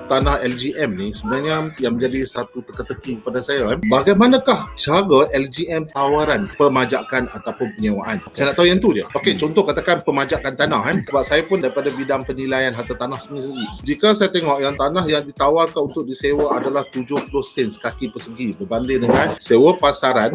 Tanah LGM ni sebenarnya yang menjadi satu teka-teki kepada saya, bagaimanakah cara LGM tawaran pemajakan ataupun penyewaan. Saya nak tahu yang tu je. Okey, contoh katakan pemajakan tanah sebab saya pun daripada bidang penilaian harta tanah sendiri. Jika saya tengok yang tanah yang ditawarkan untuk disewa adalah 70 sen kaki persegi berbanding dengan sewa pasaran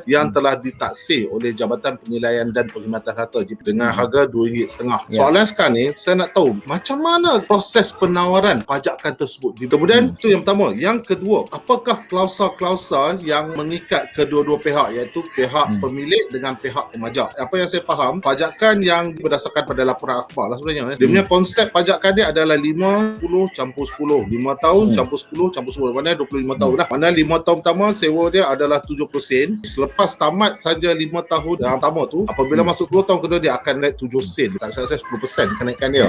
yang telah ditaksir oleh Jabatan Penilaian dan Perkhidmatan Harta dengan harga RM2.5. Soalan sekarang ni, saya nak tahu macam mana proses penawaran pajakan tersebut. Kemudian itu yang pertama. Yang kedua, apakah klausa-klausa yang mengikat kedua-dua pihak, iaitu pihak pemilik dengan pihak pemajak. Apa yang saya faham, pajakan yang berdasarkan pada laporan akhbar lah sebenarnya. Dia punya konsep pajakan dia adalah 50 campur 10. 5 tahun campur 10 campur 10. Mana 25 tahun lah. Mana 5 tahun pertama sewa dia adalah 70 sen. Selepas tamat saja 5 tahun yang pertama tu, apabila masuk 10 tahun kedua dia akan naik 7 sen. Tak saya 10% kenaikan dia.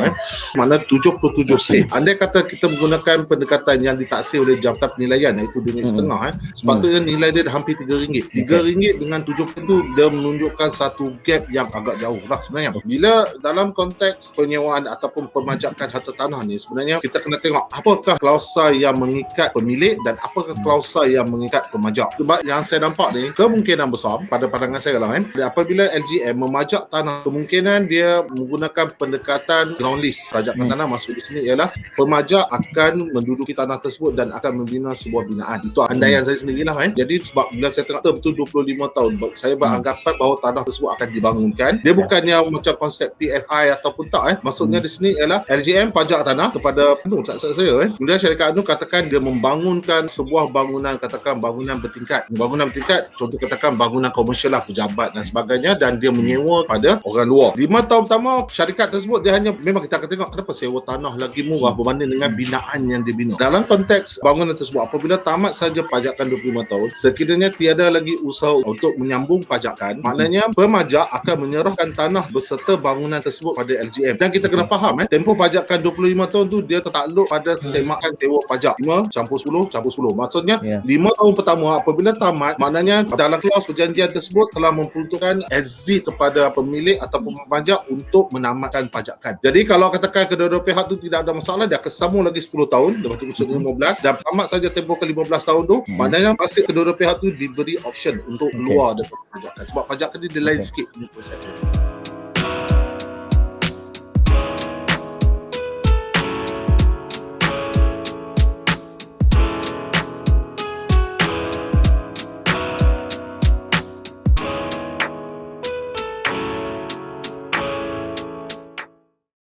Mana 77 sen. Andai kata kita menggunakan pendekatan yang ditaksir oleh Jabatan Penilaian, iaitu RM2.5, sepatutnya nilai dia dah hampir RM3. RM3 dengan 70 tu dia menunjukkan satu gap yang agak jauh lah sebenarnya. Bila dalam konteks penyewaan ataupun pemajakan harta tanah ni, sebenarnya kita kena tengok apakah klausa yang mengikat pemilik dan apakah klausa yang mengikat pemajak. Sebab yang saya nampak ni, kemungkinan besar pada pandangan saya lah apabila LGM memajak tanah, kemungkinan dia menggunakan pendekatan ground lease. Pajakan tanah masuk di sini ialah pemajak akan menduduki tanah tersebut dan akan membina sebuah binaan. Itu andaian saya sendirilah Jadi sebab bila saya tengok term tu 25 tahun, saya beranggapan bahawa tanah tersebut akan dibangunkan. Dia bukannya macam konsep PFI ataupun tak Maksudnya di sini ialah LGM pajak tanah kepada saya kemudian syarikat katakan dia membangunkan sebuah bangunan, katakan bangunan bertingkat. Bangunan bertingkat, contoh katakan bangunan komersial lah, pejabat dan sebagainya, dan dia menyewa pada orang luar. 5 tahun pertama syarikat tersebut dia hanya, memang kita akan tengok kenapa sewa tanah lagi murah berbanding dengan binaan yang dibina. Dalam konteks bangunan tersebut, apabila tamat saja pajakan 25 tahun, sekiranya tiada lagi usaha untuk menyambung pajakan, maknanya pemajak akan menyerahkan tanah beserta bangunan tersebut pada LGM. Dan kita kena faham tempoh pajakan 25 tahun tu dia tertakluk pada semakan sewa pajak 5 campur 10 campur 10. Maksudnya 5 tahun pertama apabila tamat, maknanya dalam klaus perjanjian tersebut telah memperuntukkan exit kepada pemilik ataupun pemajak untuk menamatkan pajakan. Jadi kalau katakan kedua-dua pihak tu tidak ada masalah, dia akan sambung lagi 10 tahun, lepas tu 15 dan tamat saja tempoh ke 15 tahun tu, maknanya masih kedua-dua pihak tu diberi option untuk keluar daripada pajakan. Sebab pajakan dia lain sikit.